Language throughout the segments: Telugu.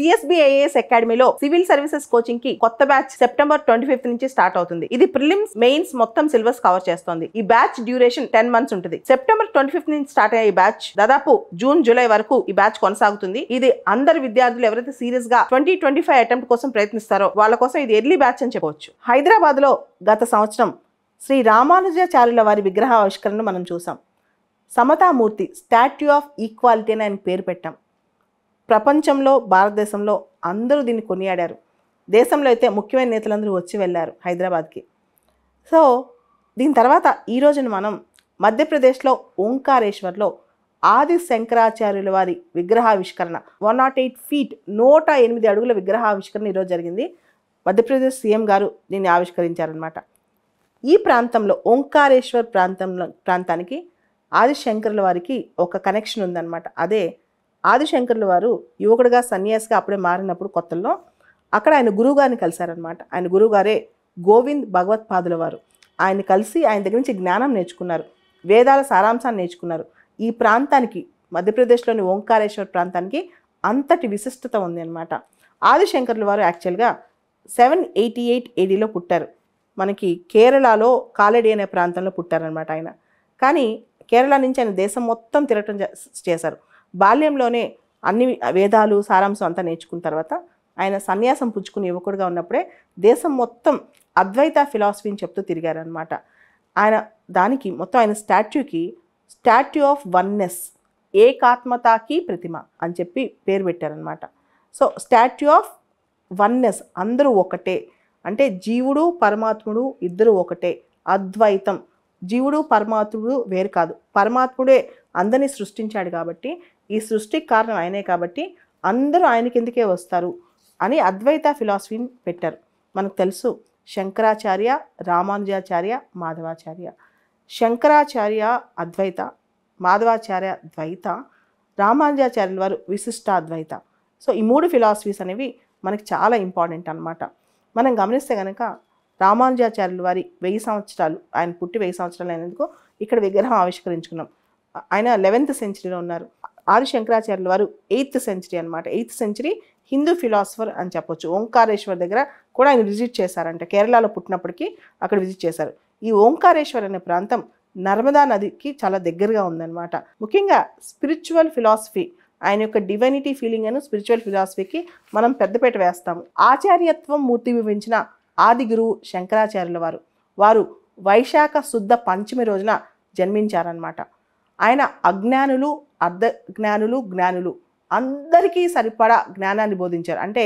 సిఎస్బి ఐఏఎస్ అకాడమీలో సివిల్ సర్వీసెస్ కోచింగ్ కి కొత్త బ్యాచ్ సెప్టెంబర్ 25 నుంచి స్టార్ట్ అవుతుంది. ఇది ప్రిలిమ్స్ మెయిన్స్ మొత్తం సిలబస్ కవర్ చేస్తుంది. ఈ బ్యాచ్ డ్యూరేషన్ 10 months ఉంటుంది. సెప్టెంబర్ 25 నుంచి స్టార్ట్ అయ్యే ఈ బ్యాచ్ దాదాపు జూన్ జూలై వరకు ఈ బ్యాచ్ కొనసాగుతుంది. ఇది అందరు విద్యార్థులు ఎవరైతే సీరియస్ గా 2025 అటెంప్ట్ కోసం ప్రయత్నిస్తారో వాళ్ళ కోసం ఇది ఎర్లీ బ్యాచ్ అని చెప్పవచ్చు. హైదరాబాద్ లో గత సంవత్సరం శ్రీ రామానుజాచార్యుల వారి విగ్రహ ఆవిష్కరణను మనం చూసాం. సమతామూర్తి స్టాట్యూ ఆఫ్ ఈక్వాలిటీ అని ఆయన పేరు పెట్టాం. ప్రపంచంలో భారతదేశంలో అందరూ దీన్ని కొనియాడారు. దేశంలో అయితే ముఖ్యమైన నేతలందరూ వచ్చి వెళ్ళారు హైదరాబాద్కి. సో దీని తర్వాత ఈ రోజున మనం మధ్యప్రదేశ్లో ఓంకారేశ్వర్లో ఆది శంకరాచార్యుల వారి విగ్రహావిష్కరణ 108 feet 108 అడుగుల విగ్రహావిష్కరణ ఈరోజు జరిగింది. మధ్యప్రదేశ్ సీఎం గారు దీన్ని ఆవిష్కరించారనమాట. ఈ ప్రాంతంలో ఓంకారేశ్వర్ ప్రాంతానికి ఆదిశంకరుల వారికి ఒక కనెక్షన్ ఉందన్నమాట. అదే ఆదిశంకరుల వారు యువకుడిగా సన్యాసిగా అప్పుడే మారినప్పుడు కొత్తల్లో అక్కడ ఆయన గురువుగారిని కలిశారనమాట. ఆయన గురువుగారే గోవింద్ భగవత్పాదుల వారు. ఆయన కలిసి ఆయన దగ్గర నుంచి జ్ఞానం నేర్చుకున్నారు, వేదాల సారాంశాన్ని నేర్చుకున్నారు. ఈ ప్రాంతానికి మధ్యప్రదేశ్లోని ఓంకారేశ్వర్ ప్రాంతానికి అంతటి విశిష్టత ఉంది అనమాట. ఆదిశంకరుల వారు యాక్చువల్గా 788 ADలో పుట్టారు. మనకి కేరళలో కాలడి అనే ప్రాంతంలో పుట్టారనమాట ఆయన. కానీ కేరళ నుంచి ఆయన దేశం మొత్తం తిరగటం చేశారు. బాల్యంలోనే అన్ని వేదాలు సారాంశం అంతా నేర్చుకున్న తర్వాత ఆయన సన్యాసం పుచ్చుకుని యువకుడిగా ఉన్నప్పుడే దేశం మొత్తం అద్వైత ఫిలాసఫీని చెప్తూ తిరిగారనమాట. ఆయన దానికి మొత్తం ఆయన స్టాట్యూ ఆఫ్ వన్నెస్, ఏకాత్మతాకి ప్రతిమ అని చెప్పి పేరు పెట్టారనమాట. సో స్టాట్యూ ఆఫ్ వన్నెస్, అందరూ ఒకటే, అంటే జీవుడు పరమాత్ముడు ఇద్దరు ఒకటే, అద్వైతం. జీవుడు పరమాత్ముడు వేరు కాదు, పరమాత్ముడే అందరినీ సృష్టించాడు కాబట్టి ఈ సృష్టికి కారణం ఆయనే కాబట్టి అందరూ ఆయన కిందకే వస్తారు అని అద్వైత ఫిలాసఫీని పెట్టారు. మనకు తెలుసు శంకరాచార్య, రామానుజాచార్య, మాధవాచార్య. శంకరాచార్య అద్వైత, మాధవాచార్య ద్వైత, రామానుజాచార్యుల వారు విశిష్టాద్వైత. సో ఈ 3 ఫిలాసఫీస్ అనేవి మనకి చాలా ఇంపార్టెంట్ అనమాట. మనం గమనిస్తే కనుక రామానుజాచార్యుల వారి 1000 సంవత్సరాలు, ఆయన పుట్టి 1000 సంవత్సరాలు అయినందుకు ఇక్కడ విగ్రహం ఆవిష్కరించుకున్నాం. ఆయన 11th centuryలో ఉన్నారు. ఆది శంకరాచార్యుల వారు 8th century అనమాట. 8th century హిందూ ఫిలాసఫర్ అని చెప్పొచ్చు. ఓంకారేశ్వర్ దగ్గర కూడా ఆయన విజిట్ చేశారంట. కేరళలో పుట్టినప్పటికీ అక్కడ విజిట్ చేశారు. ఈ ఓంకారేశ్వర్ అనే ప్రాంతం నర్మదా నదికి చాలా దగ్గరగా ఉందన్నమాట. ముఖ్యంగా స్పిరిచువల్ ఫిలాసఫీ, ఆయన యొక్క డివైనిటీ ఫీలింగ్ అని స్పిరిచువల్ ఫిలాసఫీకి మనం పెద్దపేట వేస్తాము. ఆచార్యత్వం మూర్తి వివరించిన ఆది గురువు శంకరాచార్యుల వారు వైశాఖ శుద్ధ పంచమి రోజున జన్మించారనమాట. ఆయన అజ్ఞానులు, అర్ధజ్ఞానులు, జ్ఞానులు అందరికీ సరిపడా జ్ఞానాన్ని బోధించారు. అంటే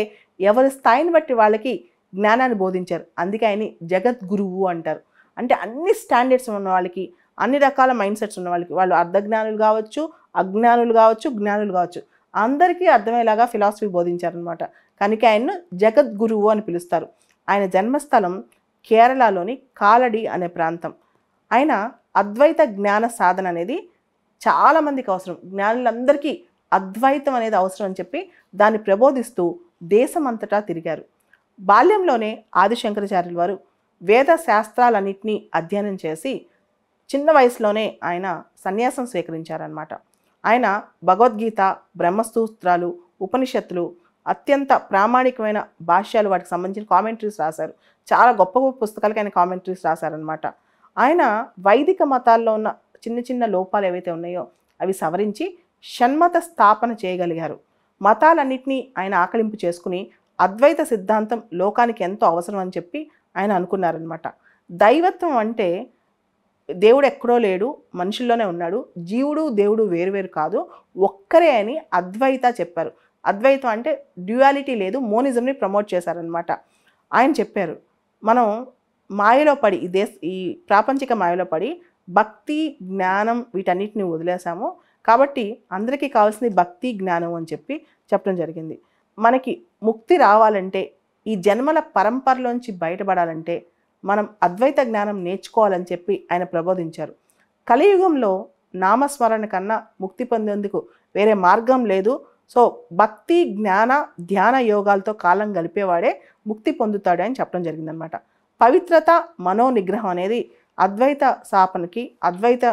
ఎవరి స్థాయిని బట్టి వాళ్ళకి జ్ఞానాన్ని బోధించారు. అందుకే ఆయన్ని జగద్గురువు అంటారు. అంటే అన్ని స్టాండర్డ్స్ ఉన్న వాళ్ళకి, అన్ని రకాల మైండ్ సెట్స్ ఉన్న వాళ్ళకి, వాళ్ళు అర్ధజ్ఞానులు కావచ్చు, అజ్ఞానులు కావచ్చు, జ్ఞానులు కావచ్చు, అందరికీ అర్థమయ్యేలాగా ఫిలాసఫీ బోధించారనమాట. కనుక ఆయన్ను జగద్గురువు అని పిలుస్తారు. ఆయన జన్మస్థలం కేరళలోని కాలడి అనే ప్రాంతం. ఆయన అద్వైత జ్ఞాన సాధన అనేది చాలామందికి అవసరం, జ్ఞానులందరికీ అద్వైతం అనేది అవసరం అని చెప్పి దాన్ని ప్రబోధిస్తూ దేశమంతటా తిరిగారు. బాల్యంలోనే ఆదిశంకరాచార్యుల వారు వేద శాస్త్రాలన్నింటినీ అధ్యయనం చేసి చిన్న వయసులోనే ఆయన సన్యాసం స్వీకరించారనమాట. ఆయన భగవద్గీత, బ్రహ్మసూత్రాలు, ఉపనిషత్తులు, అత్యంత ప్రామాణికమైన భాష్యాలు, వాటికి సంబంధించిన కామెంటరీస్ రాశారు. చాలా గొప్ప గొప్ప పుస్తకాలకి ఆయన కామెంటరీస్ రాశారనమాట. ఆయన వైదిక మతాల్లో ఉన్న చిన్న చిన్న లోపాలు ఏవైతే ఉన్నాయో అవి సవరించి షణ్మత స్థాపన చేయగలిగారు. మతాలన్నింటినీ ఆయన ఆకలింపు చేసుకుని అద్వైత సిద్ధాంతం లోకానికి ఎంతో అవసరం అని చెప్పి ఆయన అనుకున్నారనమాట. దైవత్వం అంటే దేవుడు ఎక్కడో లేడు, మనుషుల్లోనే ఉన్నాడు, జీవుడు దేవుడు వేరువేరు కాదు, ఒక్కరే అని అద్వైత చెప్పారు. అద్వైతం అంటే డ్యుయాలిటీ లేదు, మోనిజంని ప్రమోట్ చేశారనమాట. ఆయన చెప్పారు, మనం మాయలో పడి ఈ ప్రాపంచిక మాయలో పడి భక్తి జ్ఞానం వీటన్నిటిని వదిలేసాము, కాబట్టి అందరికీ కావాల్సింది భక్తి జ్ఞానం అని చెప్పి చెప్పడం జరిగింది. మనకి ముక్తి రావాలంటే, ఈ జన్మల పరంపరలోంచి బయటపడాలంటే మనం అద్వైత జ్ఞానం నేర్చుకోవాలని చెప్పి ఆయన ప్రబోధించారు. కలియుగంలో నామస్మరణ కన్నా ముక్తి పొందేందుకు వేరే మార్గం లేదు. సో భక్తి జ్ఞాన ధ్యాన యోగాలతో కాలం గడిపేవాడే ముక్తి పొందుతాడు అని చెప్పడం జరిగిందనమాట. పవిత్రత, మనోనిగ్రహం అనేది అద్వైత స్థాపనకి, అద్వైత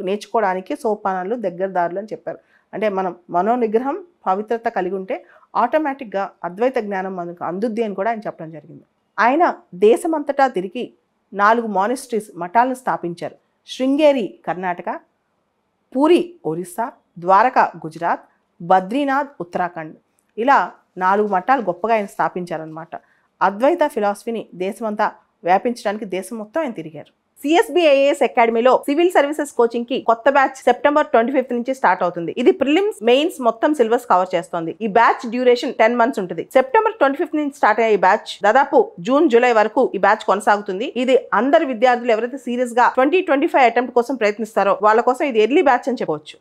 నేర్చుకోవడానికి సోపానాలు, దగ్గర దారులు అని చెప్పారు. అంటే మనం మనోనిగ్రహం, పవిత్రత కలిగి ఉంటే ఆటోమేటిక్గా అద్వైత జ్ఞానం మనకు అందుద్ది అని కూడా ఆయన చెప్పడం జరిగింది. ఆయన దేశమంతటా తిరిగి 4 మానిస్ట్రీస్ మఠాలను స్థాపించారు. శృంగేరి కర్ణాటక, పూరి ఒరిస్సా, ద్వారకా గుజరాత్, బద్రీనాథ్ ఉత్తరాఖండ్, ఇలా 4 మఠాలు గొప్పగా ఆయన స్థాపించారనమాట. అద్వైత ఫిలాసఫీని దేశమంతా వ్యాపించడానికి దేశం మొత్తం ఆయన తిరిగారు. CSBIAS అకాడమీలో సివిల్ సర్వీసెస్ కోచింగ్ కి కొత్త బ్యాచ్ సెప్టెంబర్ 25 నుంచి స్టార్ట్ అవుతుంది. ఇది ప్రిలిమ్స్, మెయిన్స్ మొత్తం సిలబస్ కవర్ చేస్తుంది. ఈ బ్యాచ్ డ్యూరేషన్ 10 మంత్స్ ఉంటుంది. సెప్టెంబర్ 25 నుంచి స్టార్ట్ అయ్యే ఈ బ్యాచ్ దాదాపు జూన్, జూలై వరకు ఈ బ్యాచ్ కొనసాగుతుంది. ఇది అందరు విద్యార్థులు ఎవరైతే సీరియస్ గా 2025 అటెంప్ట్ కోసం ప్రయత్నిస్తారో వాళ్ళ కోసం ఇది ఎర్లీ బ్యాచ్ అని చెప్పవచ్చు.